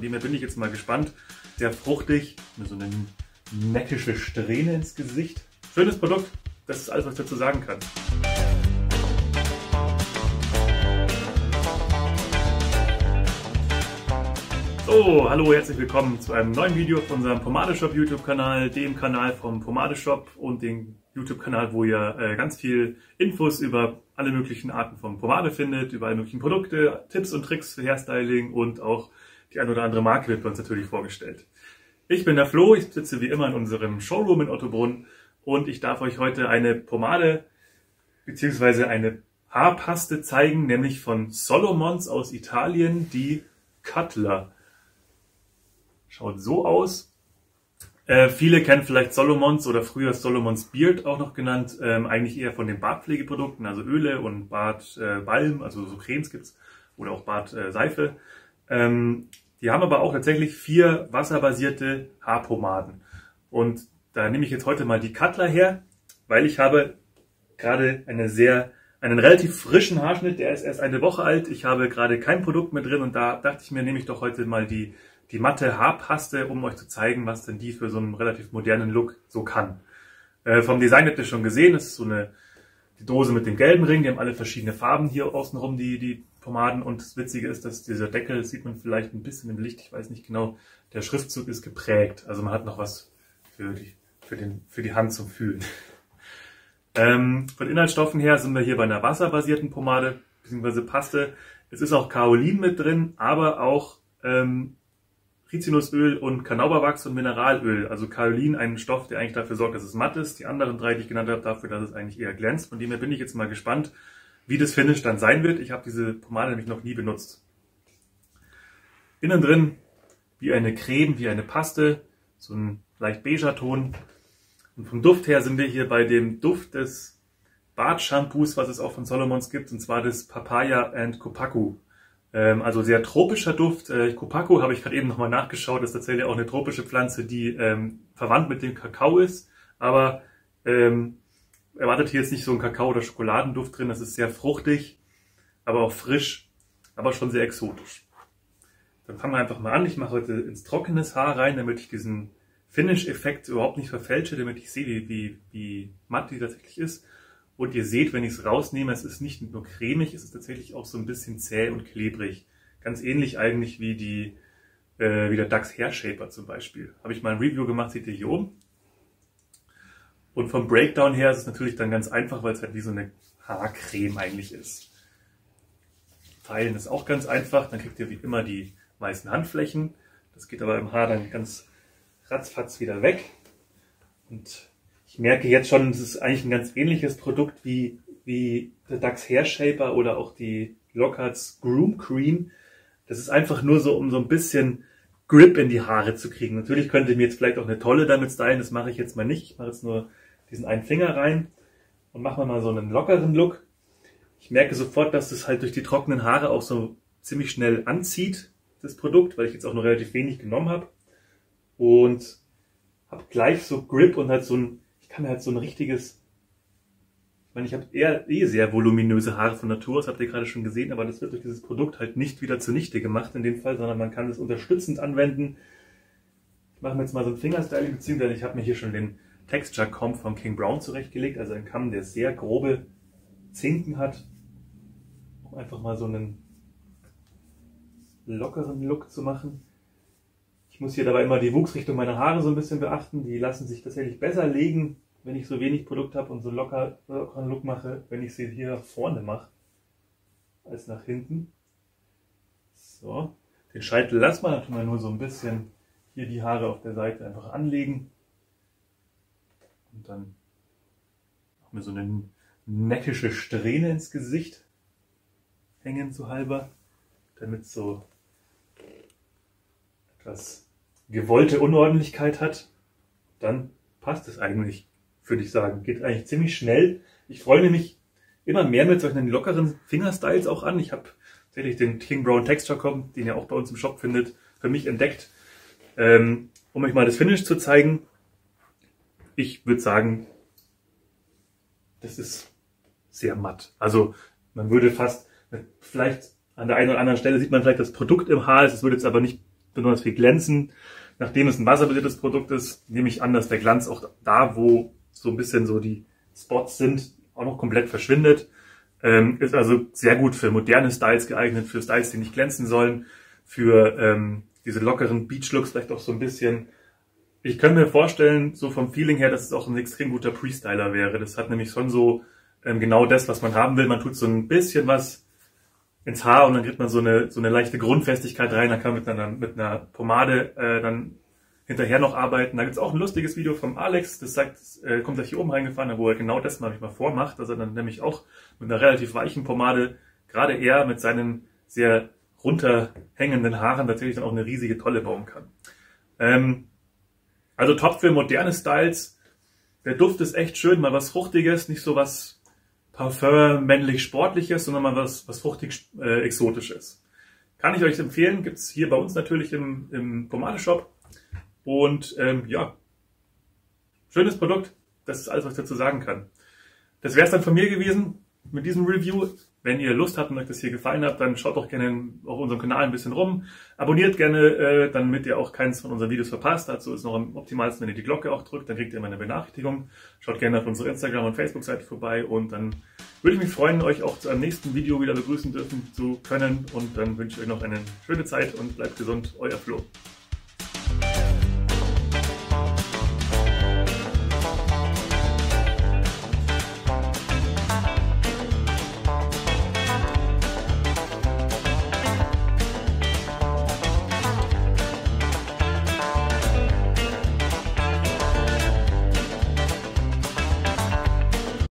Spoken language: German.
dem her bin ich jetzt mal gespannt. Sehr fruchtig, so eine neckische Strähne ins Gesicht. Schönes Produkt, das ist alles, was ich dazu sagen kann. So, hallo, herzlich willkommen zu einem neuen Video auf unserem Pomadeshop YouTube-Kanal, dem Kanal vom Pomadeshop und dem YouTube-Kanal, wo ihr ganz viel Infos über alle möglichen Arten von Pomade findet, über alle möglichen Produkte, Tipps und Tricks für Hairstyling und auch die ein oder andere Marke wird bei uns natürlich vorgestellt. Ich bin der Flo, ich sitze wie immer in unserem Showroom in Ottobrunn und ich darf euch heute eine Pomade bzw. eine Haarpaste zeigen, nämlich von Solomons aus Italien, die Cutler. Schaut so aus. Viele kennen vielleicht Solomons oder früher Solomons Beard auch noch genannt, eigentlich eher von den Bartpflegeprodukten, also Öle und Bartbalm, also so Cremes gibt's oder auch Bartseife. Die haben aber auch tatsächlich 4 wasserbasierte Haarpomaden. Und da nehme ich jetzt heute mal die Cutler her, weil ich habe gerade einen relativ frischen Haarschnitt, der ist erst eine Woche alt. Ich habe gerade kein Produkt mehr drin und da dachte ich mir, nehme ich doch heute mal die matte Haarpaste, um euch zu zeigen, was denn die für so einen relativ modernen Look so kann. Vom Design habt ihr schon gesehen, das ist so die Dose mit dem gelben Ring, die haben alle verschiedene Farben hier außenrum, die Pomaden. Und das Witzige ist, dass dieser Deckel, das sieht man vielleicht ein bisschen im Licht, ich weiß nicht genau, der Schriftzug ist geprägt. Also man hat noch was für die Hand zum Fühlen. Von Inhaltsstoffen her sind wir hier bei einer wasserbasierten Pomade bzw. Paste. Es ist auch Kaolin mit drin, aber auch Rizinusöl und Carnauba-Wachs und Mineralöl. Also Kaolin, ein Stoff, der eigentlich dafür sorgt, dass es matt ist. Die anderen 3, die ich genannt habe, dafür, dass es eigentlich eher glänzt. Von dem her bin ich jetzt mal gespannt, wie das Finish dann sein wird. Ich habe diese Pomade nämlich noch nie benutzt. Innen drin wie eine Creme, wie eine Paste, so ein leicht beiger Ton. Und vom Duft her sind wir hier bei dem Duft des Bartshampoos, was es auch von Solomons gibt, und zwar des Papaya and Kopaku. Also sehr tropischer Duft. Kopaku habe ich gerade eben nochmal nachgeschaut, ist tatsächlich auch eine tropische Pflanze, die verwandt mit dem Kakao ist. Aber erwartet hier jetzt nicht so einen Kakao- oder Schokoladenduft drin. Das ist sehr fruchtig, aber auch frisch, aber schon sehr exotisch. Dann fangen wir einfach mal an. Ich mache heute ins trockenes Haar rein, damit ich diesen Finish-Effekt überhaupt nicht verfälsche, damit ich sehe, wie matt die tatsächlich ist. Und ihr seht, wenn ich es rausnehme, es ist nicht nur cremig, es ist tatsächlich auch so ein bisschen zäh und klebrig. Ganz ähnlich eigentlich wie der Dax Hair Shaper zum Beispiel. Habe ich mal ein Review gemacht, seht ihr hier oben. Und vom Breakdown her ist es natürlich dann ganz einfach, weil es halt wie so eine Haarcreme eigentlich ist. Teilen ist auch ganz einfach, dann kriegt ihr wie immer die weißen Handflächen. Das geht aber im Haar dann ganz ratzfatz wieder weg. Und ich merke jetzt schon, es ist eigentlich ein ganz ähnliches Produkt wie der Dax Hair Shaper oder auch die Lockhart's Groom Cream. Das ist einfach nur so, um so ein bisschen Grip in die Haare zu kriegen. Natürlich könnt ihr mir jetzt vielleicht auch eine tolle damit stylen, das mache ich jetzt mal nicht. Ich mache jetzt nur diesen einen Finger rein und mache mal so einen lockeren Look. Ich merke sofort, dass das halt durch die trockenen Haare auch so ziemlich schnell anzieht, das Produkt, weil ich jetzt auch nur relativ wenig genommen habe. Und habe gleich so Grip und halt ich kann mir halt so ein richtiges, ich meine, ich habe sehr voluminöse Haare von Natur aus, habt ihr gerade schon gesehen, aber das wird durch dieses Produkt halt nicht wieder zunichte gemacht in dem Fall, sondern man kann es unterstützend anwenden. Ich mache mir jetzt mal so ein Fingerstyling, beziehungsweise ich habe mir hier schon den Texture Comb von King Brown zurechtgelegt, also ein Kamm, der sehr grobe Zinken hat, um einfach mal so einen lockeren Look zu machen. Ich muss hier dabei immer die Wuchsrichtung meiner Haare so ein bisschen beachten. Die lassen sich tatsächlich besser legen, wenn ich so wenig Produkt habe und so lockeren Look mache, wenn ich sie hier nach vorne mache, als nach hinten. So, den Scheitel lassen wir natürlich nur so ein bisschen hier die Haare auf der Seite einfach anlegen. Und dann machen wir so eine neckische Strähne ins Gesicht hängen so halber, damit so etwas gewollte Unordentlichkeit hat. Dann passt es eigentlich, würde ich sagen. Geht eigentlich ziemlich schnell. Ich freue mich immer mehr mit solchen lockeren Fingerstyles auch an. Ich habe tatsächlich den King Brown Texture Comb, den ihr auch bei uns im Shop findet, für mich entdeckt, um euch mal das Finish zu zeigen. Ich würde sagen, das ist sehr matt. Also man würde vielleicht an der einen oder anderen Stelle sieht man vielleicht das Produkt im Haar, es würde jetzt aber nicht besonders viel glänzen. Nachdem es ein wasserbasiertes Produkt ist, nehme ich an, dass der Glanz auch da, wo so ein bisschen so die Spots sind, auch noch komplett verschwindet. Ist also sehr gut für moderne Styles geeignet, für Styles, die nicht glänzen sollen, für diese lockeren Beach-Looks vielleicht auch so ein bisschen. Ich könnte mir vorstellen, so vom Feeling her, dass es auch ein extrem guter Pre-Styler wäre. Das hat nämlich schon so genau das, was man haben will. Man tut so ein bisschen was ins Haar und dann kriegt man so eine leichte Grundfestigkeit rein. Dann kann man mit einer Pomade dann hinterher noch arbeiten. Da gibt es auch ein lustiges Video vom Alex, das sagt, kommt gleich hier oben reingefahren, wo er genau das mal vormacht, dass er dann nämlich auch mit einer relativ weichen Pomade, gerade er mit seinen sehr runterhängenden Haaren tatsächlich dann auch eine riesige Tolle bauen kann. Also top für moderne Styles. Der Duft ist echt schön, mal was Fruchtiges, nicht so was Parfum männlich Sportliches, sondern mal was fruchtig Exotisches. Kann ich euch empfehlen, gibt es hier bei uns natürlich im Pomade-Shop. Und ja, schönes Produkt, das ist alles, was ich dazu sagen kann. Das wäre es dann von mir gewesen mit diesem Review. Wenn ihr Lust habt und euch das hier gefallen hat, dann schaut doch gerne auf unserem Kanal ein bisschen rum. Abonniert gerne, damit ihr auch keins von unseren Videos verpasst. Dazu ist noch am optimalsten, wenn ihr die Glocke auch drückt, dann kriegt ihr immer eine Benachrichtigung. Schaut gerne auf unsere Instagram- und Facebook-Seite vorbei und dann würde ich mich freuen, euch auch zu einem nächsten Video wieder begrüßen dürfen zu können. Und dann wünsche ich euch noch eine schöne Zeit und bleibt gesund, euer Flo.